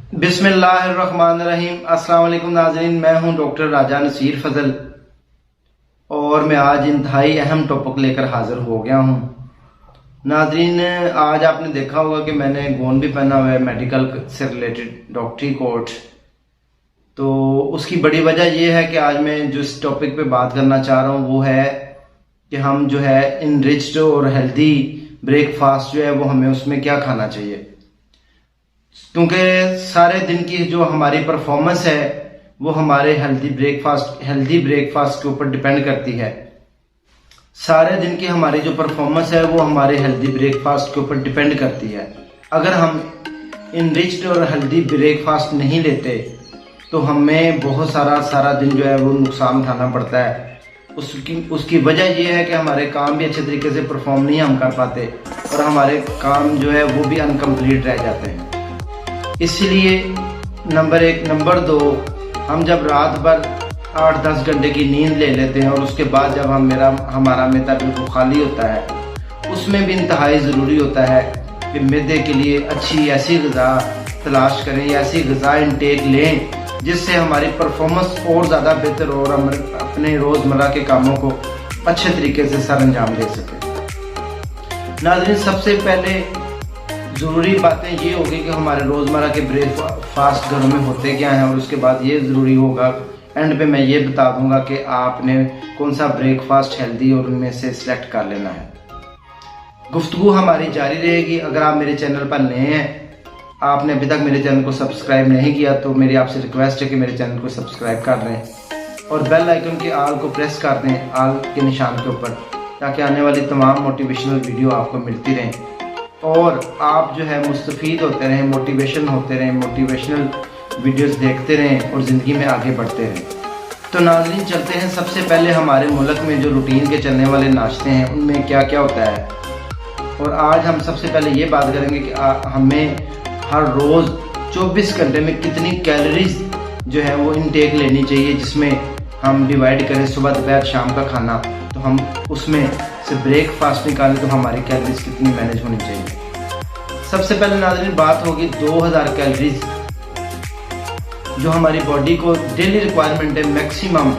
बिस्मिल्लाहिर्रहमानिर्रहीम। अस्सलाम वालेकुम नाज़रीन, मैं हूं डॉक्टर राजा नसीर फजल और मैं आज इंतहाई अहम टॉपिक लेकर हाजिर हो गया हूं। नाज़रीन, आज आपने देखा होगा कि मैंने गोन भी पहना हुआ है मेडिकल से रिलेटेड डॉक्टरी कोट। तो उसकी बड़ी वजह यह है कि आज मैं जिस टॉपिक पे बात करना चाह रहा हूं वो है कि हम जो है इनरिच्ड और हेल्दी ब्रेकफास्ट जो है वो हमें उसमें क्या खाना चाहिए, क्योंकि सारे दिन की जो हमारी परफॉर्मेंस है वो हमारे हेल्दी ब्रेकफास्ट के ऊपर डिपेंड करती है। सारे दिन की हमारी जो परफॉर्मेंस है वो हमारे हेल्दी ब्रेकफास्ट के ऊपर डिपेंड करती है। अगर हम इनरिच्ड और हेल्दी ब्रेकफास्ट नहीं लेते तो हमें बहुत सारा दिन जो है वो नुकसान उठाना पड़ता है। उसकी वजह यह है कि हमारे काम भी अच्छे तरीके से परफॉर्म नहीं हम कर पाते और हमारे काम जो है वो भी अनकम्प्लीट रह जाते हैं। इसलिए नंबर 1, नंबर 2, हम जब रात भर 8-10 घंटे की नींद ले लेते हैं और उसके बाद जब हमारा मैदा बिल्कुल खाली होता है, उसमें भी इंतहाई ज़रूरी होता है कि मैदे के लिए अच्छी ऐसी ग़िज़ा तलाश करें या ऐसी ग़िज़ा इनटेक लें जिससे हमारी परफॉर्मेंस और ज़्यादा बेहतर हो और हम अपने रोज़मर्रा के कामों को अच्छे तरीके से सर अंजाम दे सकें। नाज़रीन, सबसे पहले ज़रूरी बातें ये होगी कि हमारे रोज़मर्रा के ब्रेकफास्ट घरों में होते क्या हैं, और उसके बाद ये ज़रूरी होगा एंड पे मैं ये बता दूंगा कि आपने कौन सा ब्रेकफास्ट हेल्दी और उनमें से सिलेक्ट कर लेना है। गुफ्तगू हमारी जारी रहेगी। अगर आप मेरे चैनल पर नए हैं, आपने अभी तक मेरे चैनल को सब्सक्राइब नहीं किया, तो मेरी आपसे रिक्वेस्ट है कि मेरे चैनल को सब्सक्राइब कर लें और बेल आइकन के आल को प्रेस कर दें, आल के निशान के ऊपर, ताकि आने वाली तमाम मोटिवेशनल वीडियो आपको मिलती रहें और आप जो है मुस्तफ़ीद होते रहें, मोटिवेशनल वीडियोस देखते रहें और ज़िंदगी में आगे बढ़ते रहें। तो नाज़रीन, चलते हैं। सबसे पहले हमारे मुल्क में जो रूटीन के चलने वाले नाश्ते हैं उनमें क्या क्या होता है, और आज हम सबसे पहले ये बात करेंगे कि हमें हर रोज़ 24 घंटे में कितनी कैलोरीज जो है वो इनटेक लेनी चाहिए, जिसमें हम डिवाइड करें सुबह दोपहर शाम का खाना, तो हम उसमें से ब्रेकफास्ट निकालें तो हमारी कैलोरीज कितनी मैनेज होनी चाहिए। सबसे पहले नाज़रीन बात होगी 2000 कैलोरीज जो हमारी बॉडी को डेली रिक्वायरमेंट है, मैक्सिमम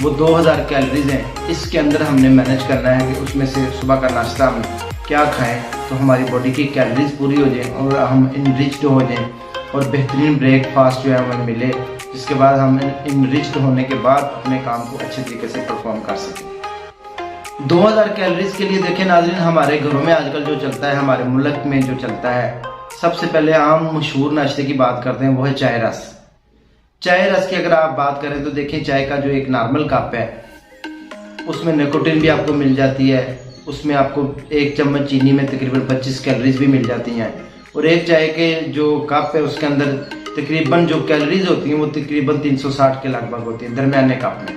वो 2000 कैलोरीज हैं। इसके अंदर हमने मैनेज करना है कि उसमें से सुबह का नाश्ता हम क्या खाएं तो हमारी बॉडी की कैलोरीज पूरी हो जाए और हम इनरिच्ड हो जाएं और बेहतरीन ब्रेकफास्ट जो है हमें मिले, जिसके बाद हम इनरिच्ड होने के बाद अपने काम को अच्छे तरीके से परफॉर्म कर सकें। 2000 कैलोरीज के लिए देखें नाज़रीन, हमारे घरों में आजकल जो चलता है, हमारे मुल्क में जो चलता है, सबसे पहले आम मशहूर नाश्ते की बात करते हैं, वो है चाय रस। चाय रस की अगर आप बात करें तो देखिए, चाय का जो एक नॉर्मल कप है उसमें निकोटीन भी आपको मिल जाती है, उसमें आपको 1 चम्मच चीनी में तकरीबन 25 कैलोरीज भी मिल जाती हैं, और एक चाय के जो कप है उसके अंदर तकरीबन जो कैलोरीज होती हैं वो तकरीबन 360 के लगभग होती हैं दरमियाने कप में।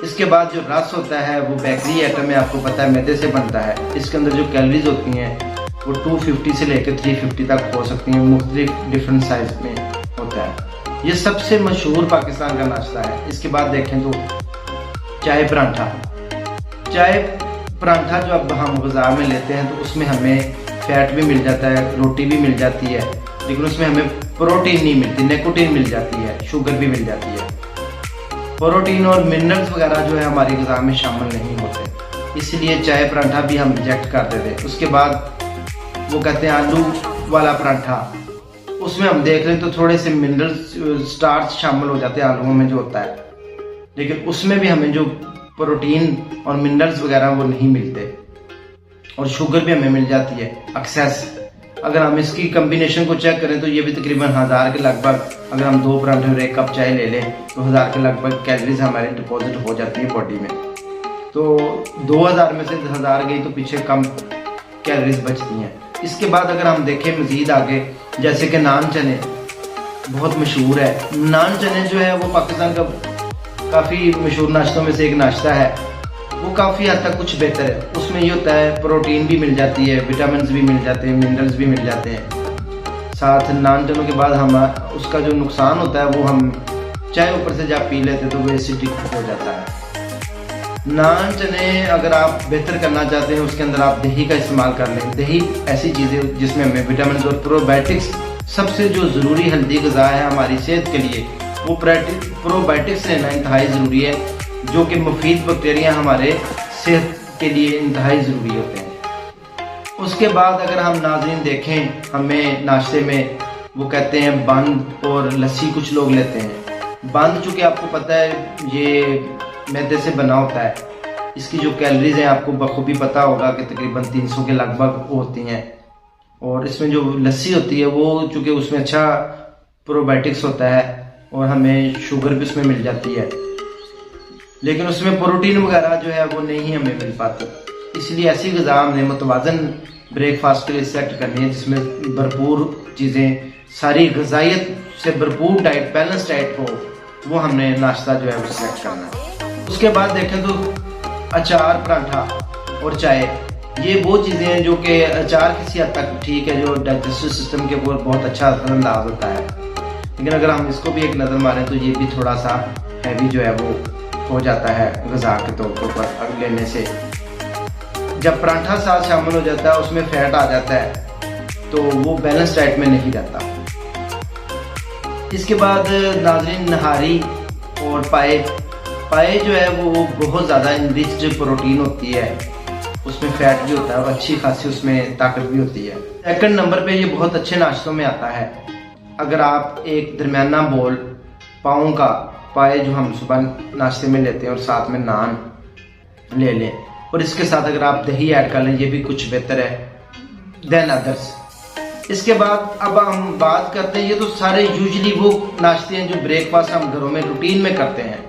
इसके बाद जो रस होता है वो बेकरी आइटम है, आपको पता है मैदे से बनता है। इसके अंदर जो कैलोरीज होती हैं वो 250 से लेकर 350 तक हो सकती हैं, मुख्तलिफ डिफरेंट साइज में होता है। ये सबसे मशहूर पाकिस्तान का नाश्ता है। इसके बाद देखें तो चाय परांठा जो अब हम ग़िज़ा में लेते हैं तो उसमें हमें फैट भी मिल जाता है, रोटी भी मिल जाती है, लेकिन उसमें हमें प्रोटीन नहीं मिलती, निकोटीन मिल जाती है, शुगर भी मिल जाती है। प्रोटीन और मिनरल्स वगैरह जो है हमारी ग़िज़ा में शामिल नहीं होते, इसलिए चाय परांठा भी हम रिजेक्ट कर देते हैं। उसके बाद वो कहते हैं आलू वाला परांठा, उसमें हम देख लें तो थोड़े से मिनरल्स, स्टार्च शामिल हो जाते हैं आलूओं में जो होता है, लेकिन उसमें भी हमें जो प्रोटीन और मिनरल्स वगैरह वो नहीं मिलते, और शुगर भी हमें मिल जाती है एक्सेस। अगर हम इसकी कम्बिनेशन को चेक करें तो ये भी तकरीबन 1000 के लगभग, अगर हम 2 परांठे और 1 कप चाय ले लें तो 1000 के लगभग कैलोरीज हमारे डिपॉजिट हो जाती है बॉडी में। तो 2000 में से 1000 गई तो पीछे कम कैलोरीज बचती हैं। इसके बाद अगर हम देखें मजीद आगे, जैसे कि नान चने बहुत मशहूर है। नान चने जो है वो पाकिस्तान का काफ़ी मशहूर नाश्तों में से एक नाश्ता है। वो काफ़ी हद तक कुछ बेहतर है, उसमें ये होता है प्रोटीन भी मिल जाती है, विटामिन भी मिल जाते हैं, मिनरल्स भी मिल जाते हैं। साथ नान चनों के बाद हम उसका जो नुकसान होता है वो हम चाय ऊपर से जब पी लेते तो वो एसिडिक हो जाता है। नान चने अगर आप बेहतर करना चाहते हैं उसके अंदर आप दही का इस्तेमाल कर लें। दही ऐसी चीज़ है जिसमें हमें विटामिन और प्रोबायोटिक्स सबसे जो ज़रूरी हेल्दी ग़िज़ा है हमारी सेहत के लिए, वो प्रोबायोटिक्स लेना इंतहाई ज़रूरी है, जो कि मुफीद बैक्टीरिया हमारे सेहत के लिए इंतहाई ज़रूरी होते हैं। उसके बाद अगर हम नाज़रीन देखें, हमें नाश्ते में वो कहते हैं बंद और लस्सी कुछ लोग लेते हैं। बंद चूँकि आपको पता है ये मैदे से बना होता है, इसकी जो कैलोरीज हैं आपको बखूबी पता होगा कि तकरीबन 300 के लगभग होती हैं। और इसमें जो लस्सी होती है वो चूँकि उसमें अच्छा प्रोबायोटिक्स होता है और हमें शुगर भी उसमें मिल जाती है, लेकिन उसमें प्रोटीन वगैरह जो है वो नहीं हमें मिल पाती। इसलिए ऐसी ग़िज़ा हमने मुतवाज़न ब्रेकफास्ट के लिए सेलेक्ट करनी है, जिसमें भरपूर चीज़ें, सारी ग़िज़ाइयत से भरपूर डाइट, बैलेंस डाइट हो, वो हमने नाश्ता जो है वो सेलेक्ट करना है। उसके बाद देखें तो अचार, पराठा और चाय, ये वो चीज़ें हैं जो कि अचार किसी हद तक ठीक है, जो डाइजेस्टिव सिस्टम के ऊपर बहुत अच्छा असरअंदाज होता है, लेकिन अगर हम इसको भी एक नज़र मारें तो ये भी थोड़ा सा हैवी जो है वो हो जाता है ग़िज़ा के तौर पर लेने से। जब पराठा साथ शामिल हो जाता है, उसमें फैट आ जाता है, तो वो बैलेंस डाइट में नहीं जाता। इसके बाद नाज़रीन नहारी और पाए जो है वो बहुत ज़्यादा इनरिच्ड प्रोटीन होती है, उसमें फैट भी होता है और अच्छी खासी उसमें ताकत भी होती है। सेकंड नंबर पे ये बहुत अच्छे नाश्तों में आता है। अगर आप एक दरमियाना बोल पाओ का पाए जो हम सुबह नाश्ते में लेते हैं और साथ में नान ले लें, और इसके साथ अगर आप दही ऐड कर लें, ये भी कुछ बेहतर है देन अदर्स। इसके बाद अब हम बात करते हैं, ये तो सारे यूजुअली वो नाश्ते हैं जो ब्रेकफास्ट हम घरों में रूटीन में करते हैं।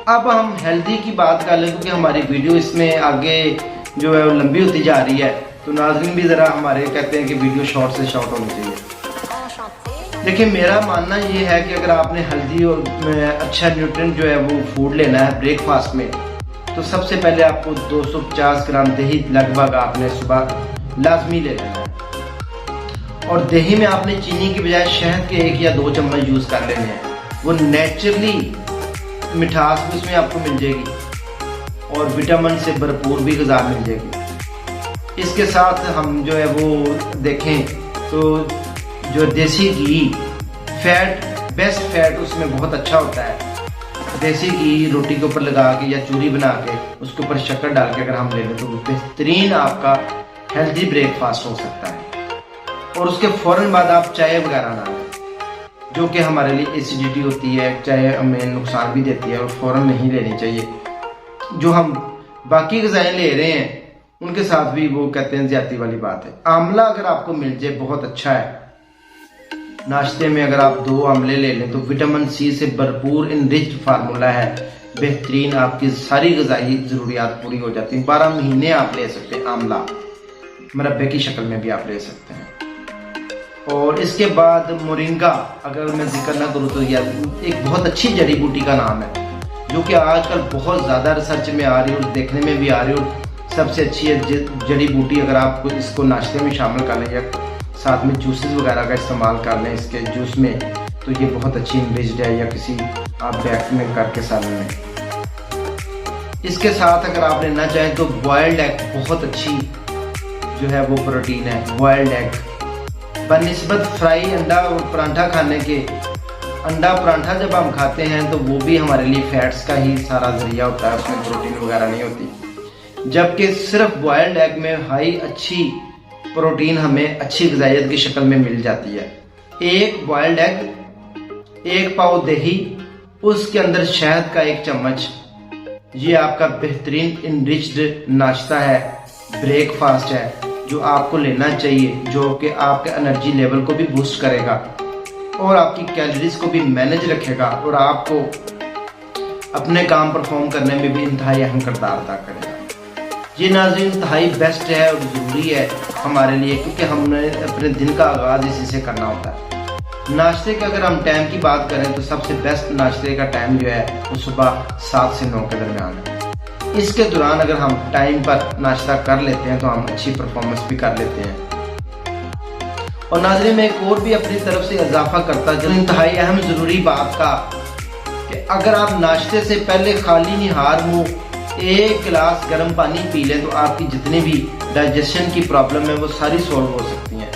अब हम हेल्दी की बात कर लें, क्योंकि हमारी वीडियो इसमें आगे जो है वो लंबी होती जा रही है, तो नाज़रीन भी ज़रा हमारे कहते हैं कि वीडियो शॉर्ट से शॉर्ट होनी चाहिए। देखिए मेरा मानना ये है कि अगर आपने हेल्दी और अच्छा न्यूट्रिएंट जो है वो फूड लेना है ब्रेकफास्ट में, तो सबसे पहले आपको 250 ग्राम दही लगभग आपने सुबह लाजमी ले लेना है, और दही में आपने चीनी की बजाय शहद के 1 या 2 चम्मच यूज़ कर लेने हैं। वो नेचुरली मिठास भी उसमें आपको मिल जाएगी और विटामिन से भरपूर भी ग़िज़ा मिल जाएगी। इसके साथ हम जो है वो देखें तो जो देसी घी, फैट, बेस्ट फैट उसमें बहुत अच्छा होता है। देसी घी रोटी के ऊपर लगा के या चूरी बना के उसके ऊपर शक्कर डाल के अगर हम ले लें तो बेहतरीन आपका हेल्दी ब्रेकफास्ट हो सकता है। और उसके फ़ौरन बाद आप चाय वगैरह ना लें, जो कि हमारे लिए एसिडिटी होती है, चाय हमें नुकसान भी देती है और फ़ौरन नहीं लेनी चाहिए। जो हम बाकी ग़िज़ाएं ले रहे हैं उनके साथ भी वो कहते हैं ज़्यादती वाली बात है। आंवला अगर आपको मिल जाए बहुत अच्छा है, नाश्ते में अगर आप 2 आंवले ले लें तो विटामिन सी से भरपूर इनरिच्ड फार्मूला है, बेहतरीन आपकी सारी ग़िज़ाई ज़रूरियात पूरी हो जाती हैं। 12 महीने आप ले सकते हैं आंवला, मुरब्बे की शक्ल में भी आप ले सकते हैं। और इसके बाद मोरिंगा, अगर मैं जिक्र ना करूँ तो यह एक बहुत अच्छी जड़ी बूटी का नाम है, जो कि आजकल बहुत ज़्यादा रिसर्च में आ रही है और देखने में भी आ रही है, और सबसे अच्छी है जड़ी बूटी। अगर आप इसको नाश्ते में शामिल कर लें या साथ में जूसेस वगैरह का इस्तेमाल कर लें इसके जूस में, तो ये बहुत अच्छी इनरिच्ड है, या किसी आप बैग में करके सालन में। इसके साथ अगर आप लेना चाहें तो बॉयल्ड एग बहुत अच्छी जो है वो प्रोटीन है। बॉयल्ड एग बनिस्बत फ्राई अंडा और पराठा खाने के, अंडा पराठा जब हम खाते हैं तो वो भी हमारे लिए फैट्स का ही सारा जरिया होता है, उसमें प्रोटीन वगैरह नहीं होती, जबकि सिर्फ बॉयल्ड एग में हाई अच्छी प्रोटीन हमें अच्छी ग़िज़ाइयत की शक्ल में मिल जाती है। 1 बॉयल्ड एग, 1 पाव दही, उसके अंदर शहद का 1 चम्मच, ये आपका बेहतरीन इनरिच्ड नाश्ता है, ब्रेकफास्ट है, जो आपको लेना चाहिए, जो कि आपके एनर्जी लेवल को भी बूस्ट करेगा और आपकी कैलोरीज को भी मैनेज रखेगा और आपको अपने काम परफॉर्म करने में भी इंतहाई अहम किरदार अदा करेगा। ये नाज़रीन इंतहाई बेस्ट है और ज़रूरी है हमारे लिए, क्योंकि हमने अपने दिन का आगाज़ इसी से करना होता है। नाश्ते का अगर हम टाइम की बात करें तो सबसे बेस्ट नाश्ते का टाइम जो है वो सुबह 7 से 9 के दरमियान है। इसके दौरान अगर हम टाइम पर नाश्ता कर लेते हैं तो हम अच्छी परफॉर्मेंस भी कर लेते हैं। और नाज़रीन मैं एक और भी अपनी तरफ से इजाफा करता चलूं, इंतहाई अहम ज़रूरी बात का, कि अगर आप नाश्ते से पहले खाली निहार मुँह 1 गिलास गर्म पानी पी लें तो आपकी जितनी भी डाइजेशन की प्रॉब्लम है वो सारी सॉल्व हो सकती हैं।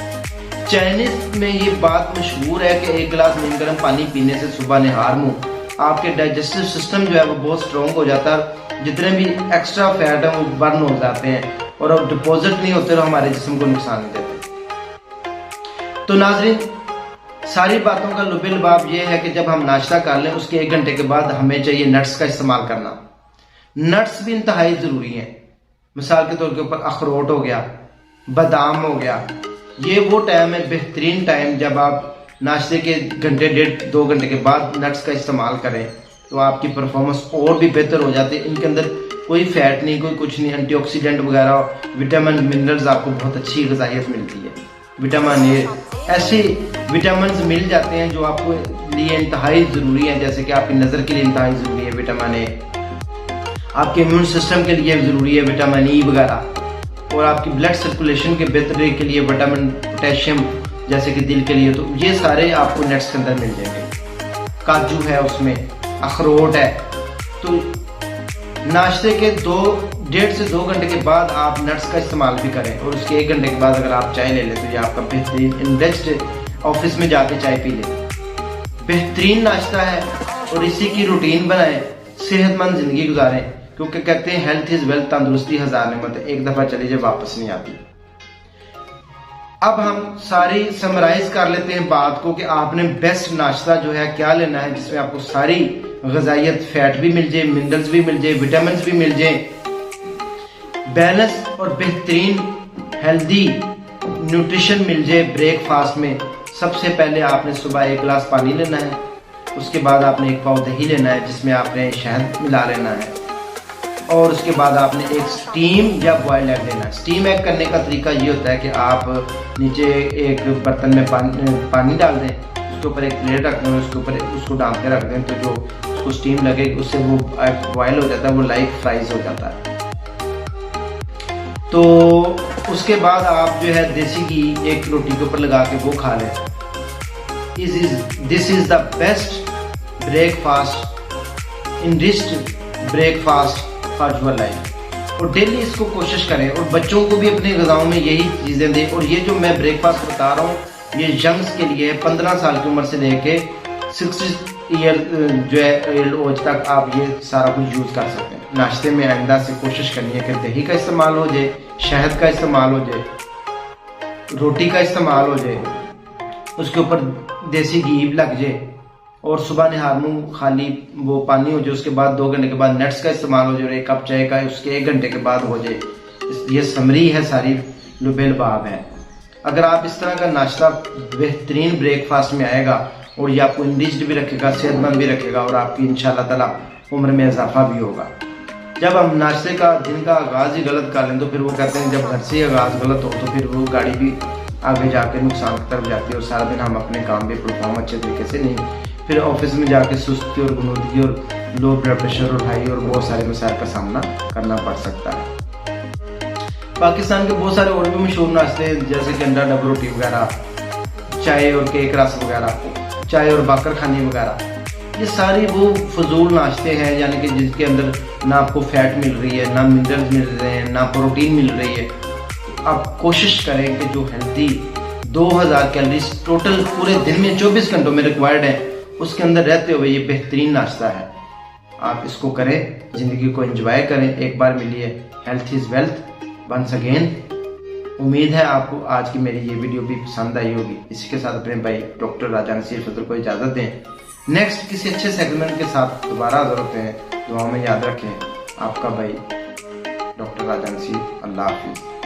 चाइनीज में ये बात मशहूर है कि एक गिलास नीम गर्म पानी पीने से सुबह निहार मुंह आपके डाइजेस्टिव सिस्टम जो है वो बहुत स्ट्रॉन्ग हो जाता है। जितने भी एक्स्ट्रा फैट है वो बर्न हो जाते हैं और अब डिपॉजिट नहीं होते और हमारे जिस्म को नुकसान नहीं देते। तो नाज़रीन, सारी बातों का लुबे लबाब ये है कि जब हम नाश्ता कर लें उसके 1 घंटे के बाद हमें चाहिए नट्स का इस्तेमाल करना। नट्स भी इंतहाई जरूरी हैं। मिसाल के तौर के ऊपर अखरोट हो गया, बादाम हो गया। ये वो टाइम है, बेहतरीन टाइम, जब आप नाश्ते के घंटे 1.5-2 घंटे के बाद नट्स का इस्तेमाल करें तो आपकी परफॉर्मेंस और भी बेहतर हो जाती है। इनके अंदर कोई फैट नहीं, कोई कुछ नहीं, एंटीऑक्सीडेंट वगैरह, विटामिन मिनरल्स, आपको बहुत अच्छी ग़िज़ाइयत मिलती है। विटामिन ए, ऐसे विटामिन मिल जाते हैं जो आपको लिए इंतहाई ज़रूरी है, जैसे कि आपकी नज़र के लिए इंतहाई ज़रूरी है विटामिन ए, आपके इम्यून सिस्टम के लिए ज़रूरी है विटामिन ई वगैरह, और आपकी ब्लड सर्कुलेशन के बेहतरी के लिए विटामिन पोटेशियम जैसे कि दिल के लिए। तो ये सारे आपको नट्स के अंदर मिल जाएंगे। काजू है, उसमें अखरोट है। तो नाश्ते के 1.5 से 2 घंटे के बाद आप नट्स का इस्तेमाल भी करें, और उसके 1 घंटे के बाद अगर आप चाय ले लें तो ये आपका बेहतरीन इन्वेस्ट ऑफिस में जाके चाय पी लें। बेहतरीन नाश्ता है और इसी की रूटीन बनाएं, सेहतमंद जिंदगी गुजारें, क्योंकि कहते हैं हेल्थ इज वेल्थ, तंदुरुस्ती हजार नेमत है, एक दफा चली जाए वापस नहीं आती। अब हम सारी समराइज कर लेते हैं बात को कि आपने बेस्ट नाश्ता जो है क्या लेना है, जिसमें आपको सारी ग़िज़ाइयत, फैट भी मिल जाए, मिनरल्स भी मिल जाए, विटामिन भी मिल जाए, बैलेंस और बेहतरीन हेल्दी न्यूट्रिशन मिल जाए ब्रेकफास्ट में। सबसे पहले आपने सुबह 1 गिलास पानी लेना है, उसके बाद आपने 1 पाव दही लेना है जिसमें आपने शहद मिला लेना है, और उसके बाद आपने एक स्टीम या बॉयल एग लेना है। स्टीम एग करने का तरीका ये होता है कि आप नीचे एक बर्तन में पानी डाल दें, उसके ऊपर एक प्लेट रख दें, उसके ऊपर उसको डाल के रख दें, तो जो उसको स्टीम लगे उससे वो बॉयल हो जाता है, वो लाइक फ्राइज हो जाता है। तो उसके बाद आप जो है देसी घी एक रोटी के ऊपर लगा के वो खा लें। This is the best breakfast, enriched breakfast for your life. और डेली इसको कोशिश करें, और बच्चों को भी अपने ग़िज़ाओं में यही चीज़ें दें। और ये जो मैं ब्रेकफास्ट बता रहा हूँ ये यंग्स के लिए है, 15 साल की उम्र से लेके 60 ईयर जो है एज तक आप ये सारा कुछ यूज़ कर सकते हैं। नाश्ते में आइंदा से कोशिश करनी है कि दही का इस्तेमाल हो जाए, शहद का इस्तेमाल हो जाए, रोटी का इस्तेमाल हो जाए, उसके ऊपर देसी घी लग जाए, और सुबह निहार मुंह खाली वो पानी हो जाए, उसके बाद 2 घंटे के बाद नट्स का इस्तेमाल हो जाए, 1 कप चाय का उसके 1 घंटे के बाद हो जाए। ये समरी है, सारी लुबे लबाब है। अगर आप इस तरह का नाश्ता बेहतरीन ब्रेकफास्ट में आएगा और ये आपको इनरिच्ड भी रखेगा, सेहतमंद भी रखेगा, और आपकी इंशाल्लाह ताला उम्र में इजाफा भी होगा। जब हम नाश्ते का दिन का आगाज़ ही गलत कर लें तो फिर वो कहते हैं जब घर से ही आगाज़ गलत हो तो फिर वो गाड़ी भी आगे जाके नुकसान की तरफ जाती है, और सारा दिन हम अपने काम भी परफॉर्म अच्छे तरीके से नहीं, फिर ऑफिस में जाके सुस्ती और गुनूदगी और लो ब्लड प्रेशर और हाई और बहुत सारे मसाइल का सामना करना पड़ सकता है। पाकिस्तान के बहुत सारे और भी मशहूर नाश्ते हैं जैसे कि अंडा डब रोटी वगैरह, चाय और केक रस वगैरह, चाय और बाकर खानी वगैरह, ये सारी वो फजूल नाश्ते हैं, यानी कि जिसके अंदर ना आपको फैट मिल रही है, ना मिनरल्स मिल रहे हैं, ना प्रोटीन मिल रही है। आप कोशिश करें कि जो हेल्दी 2000 कैलोरीज टोटल पूरे दिन में 24 घंटों में रिक्वायर्ड है, उसके अंदर रहते हुए ये बेहतरीन नाश्ता है। आप इसको करें, जिंदगी को एंजॉय करें, एक बार मिलिए। Health is wealth, once again. उम्मीद है आपको आज की मेरी ये वीडियो भी पसंद आई होगी। इसी के साथ अपने भाई डॉक्टर राजा नसीर फजल को इजाजत दें। नेक्स्ट किसी अच्छे सेगमेंट के साथ दोबारा हाजिर होते हैं। दुआओं में याद रखें, आपका भाई डॉक्टर राजा नसीर। अल्लाह हाफिज।